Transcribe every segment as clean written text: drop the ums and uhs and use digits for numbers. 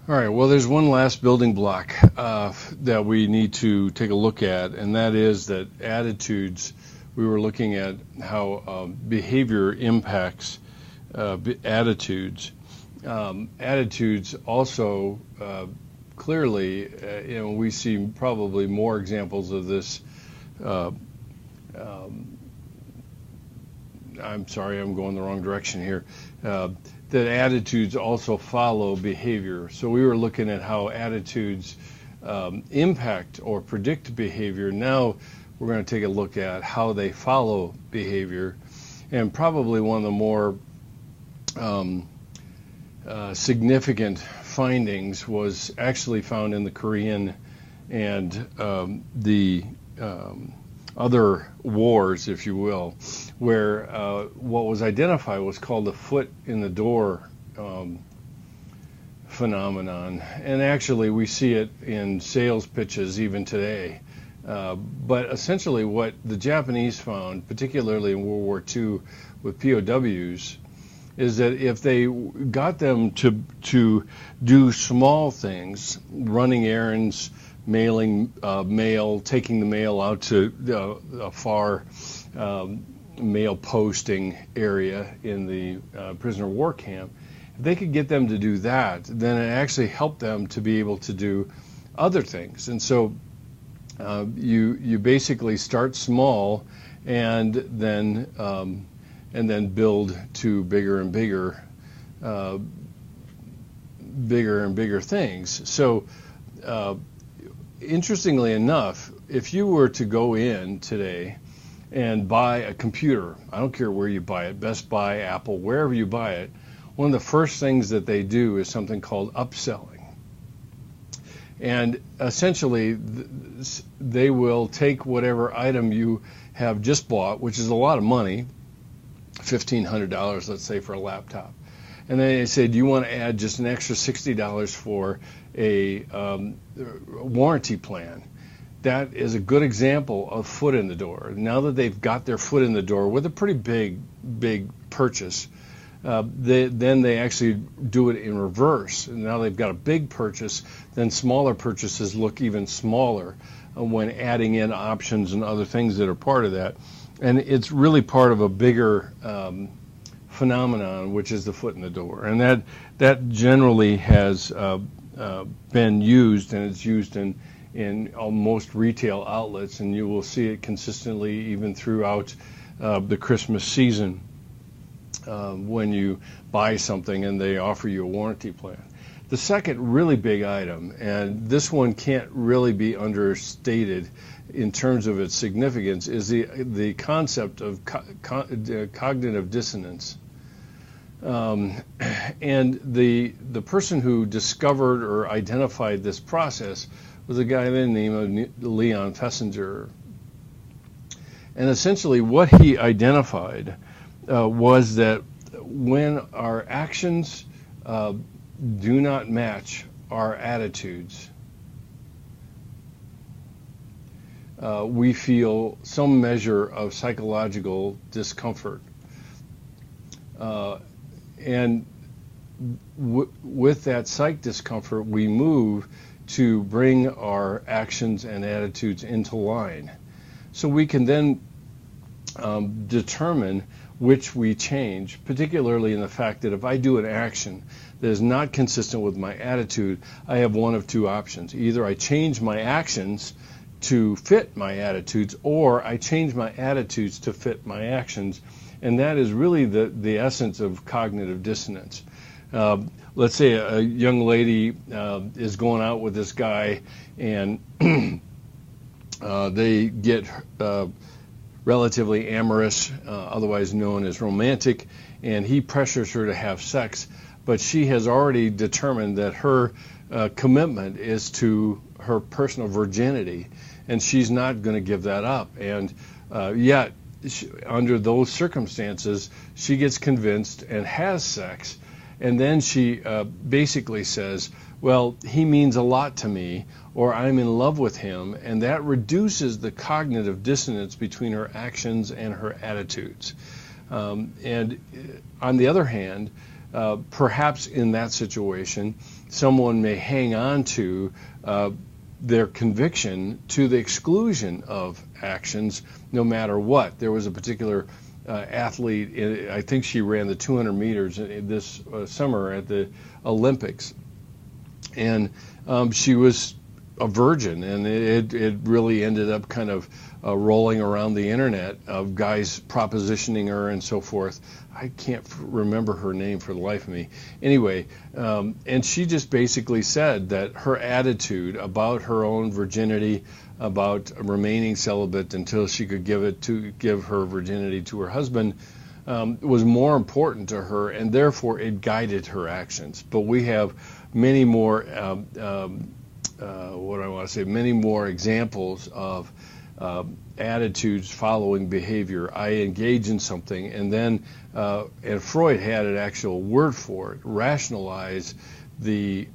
All right, well, there's one last building block that we need to take a look at, and that is that attitudes. We were looking at how behavior impacts attitudes. Attitudes also clearly, we see probably more examples of this. I'm sorry, I'm going the wrong direction here. That attitudes also follow behavior. So we were looking at how attitudes impact or predict behavior. Now we're going to take a look at how they follow behavior. And probably one of the more significant findings was actually found in the Korean and the other wars, if you will, where what was identified was called the foot in the door phenomenon. And actually we see it in sales pitches even today. But essentially what the Japanese found, particularly in World War II with POWs, is that if they got them to do small things, running errands, mailing mail, taking the mail out to a far mail posting area in the prisoner of war camp, if they could get them to do that, then it actually helped them to be able to do other things. And so you basically start small and then build to bigger and bigger things. So interestingly enough, if you were to go in today and buy a computer, I don't care where you buy it, Best Buy, Apple, wherever you buy it, one of the first things that they do is something called upselling. And essentially, they will take whatever item you have just bought, which is a lot of money, $1,500, let's say, for a laptop. And then they say, do you want to add just an extra $60 for a warranty plan? That is a good example of foot in the door. Now that they've got their foot in the door with a pretty big purchase, then they actually do it in reverse. And now they've got a big purchase, then smaller purchases look even smaller when adding in options and other things that are part of that. And it's really part of a bigger phenomenon, which is the foot in the door. And that generally has been used, and it's used in most retail outlets, and you will see it consistently even throughout the Christmas season when you buy something and they offer you a warranty plan. The second really big item, and this one can't really be understated in terms of its significance, is the concept of cognitive dissonance. And the person who discovered or identified this process was a guy by the name of Leon Fessinger. And essentially what he identified was that when our actions do not match our attitudes, we feel some measure of psychological discomfort. And with that psych discomfort, we move to bring our actions and attitudes into line. So we can then determine which we change, particularly in the fact that if I do an action that is not consistent with my attitude, I have one of two options. Either I change my actions to fit my attitudes, or I change my attitudes to fit my actions. And that is really the essence of cognitive dissonance. Let's say a young lady is going out with this guy, and they get relatively amorous, otherwise known as romantic, and he pressures her to have sex, but she has already determined that her commitment is to her personal virginity, and she's not going to give that up. And yet, under those circumstances, she gets convinced and has sex, and then she basically says, well, he means a lot to me, or I'm in love with him, and that reduces the cognitive dissonance between her actions and her attitudes. And on the other hand, perhaps in that situation, someone may hang on to their conviction to the exclusion of actions no matter what. There was a particular athlete, I think she ran the 200 meters this summer at the Olympics, and she was a virgin, and it really ended up kind of rolling around the internet of guys propositioning her and so forth. I can't remember her name for the life of me. Anyway, and she just basically said that her attitude about her own virginity, about remaining celibate until she could give her virginity to her husband, was more important to her, and therefore it guided her actions. But we have many more, many more examples of attitudes following behavior. I engage in something, and then, and Freud had an actual word for it, rationalize the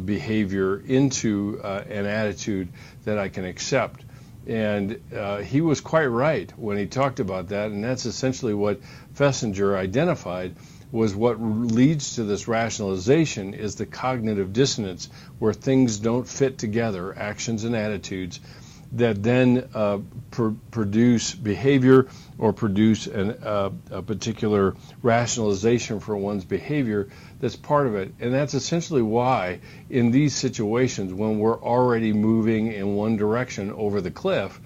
behavior into an attitude that I can accept. And he was quite right when he talked about that, and that's essentially what Fessinger identified was what leads to this rationalization is the cognitive dissonance, where things don't fit together, actions and attitudes, that then produce behavior or produce a particular rationalization for one's behavior that's part of it. And that's essentially why in these situations, when we're already moving in one direction over the cliff,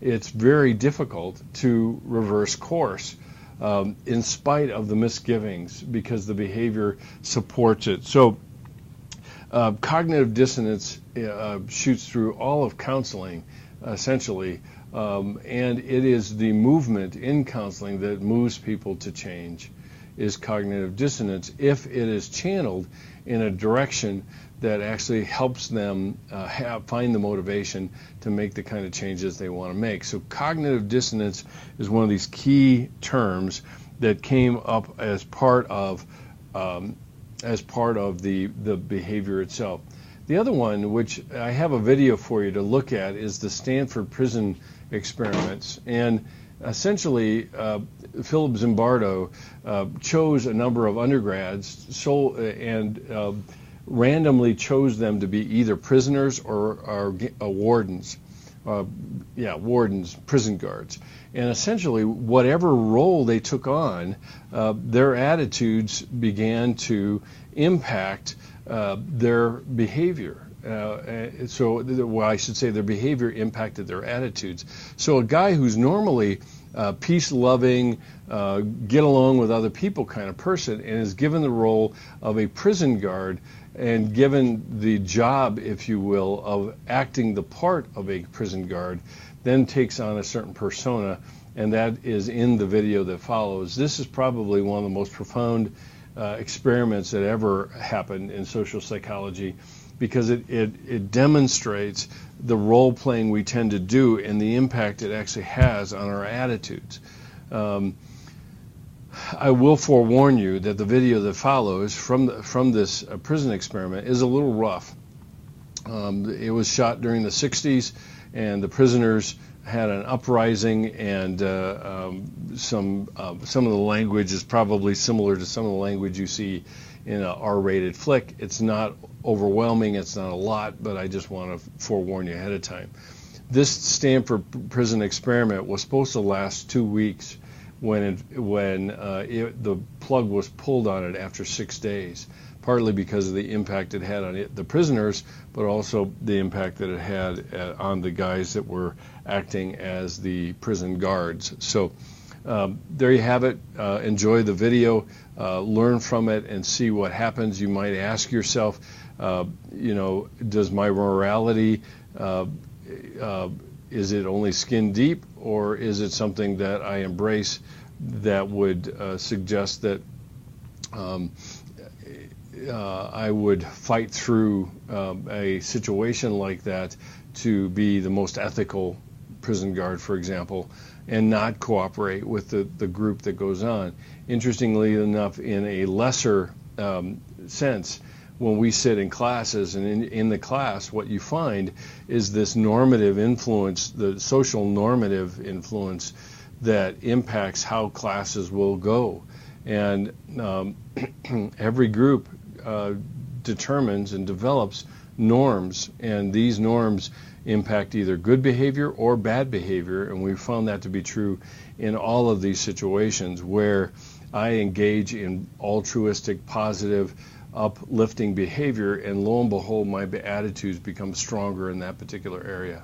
it's very difficult to reverse course in spite of the misgivings, because the behavior supports it. So cognitive dissonance shoots through all of counseling, essentially, and it is the movement in counseling that moves people to change, is cognitive dissonance, if it is channeled in a direction that actually helps them find the motivation to make the kind of changes they want to make. So cognitive dissonance is one of these key terms that came up as part of the behavior itself. The other one, which I have a video for you to look at, is the Stanford prison experiments. And essentially, Philip Zimbardo chose a number of undergrads and randomly chose them to be either prisoners or wardens. Wardens, prison guards. And essentially, whatever role they took on, their attitudes began to impact their behavior. I should say their behavior impacted their attitudes. So a guy who's normally peace-loving, get along with other people kind of person, and is given the role of a prison guard and given the job, if you will, of acting the part of a prison guard, then takes on a certain persona, and that is in the video that follows. This is probably one of the most profound experiments that ever happened in social psychology, because it demonstrates the role playing we tend to do and the impact it actually has on our attitudes. I will forewarn you that the video that follows from this prison experiment is a little rough. It was shot during the 60s, and the prisoners had an uprising, and some of the language is probably similar to some of the language you see in an R-rated flick. It's not overwhelming, it's not a lot, but I just want to forewarn you ahead of time. This Stanford prison experiment was supposed to last 2 weeks when the plug was pulled on it after 6 days, partly because of the impact it had on the prisoners, but also the impact that it had on the guys that were acting as the prison guards. So there you have it. Enjoy the video, learn from it, and see what happens. You might ask yourself, does my morality, is it only skin deep, or is it something that I embrace that would suggest that I would fight through a situation like that to be the most ethical prison guard, for example, and not cooperate with the group that goes on. Interestingly enough, in a lesser sense, when we sit in classes, and in the class, what you find is this normative influence, the social normative influence that impacts how classes will go. And every group determines and develops norms, and these norms impact either good behavior or bad behavior, and we found that to be true in all of these situations where I engage in altruistic, positive, uplifting behavior, and lo and behold, my attitudes become stronger in that particular area.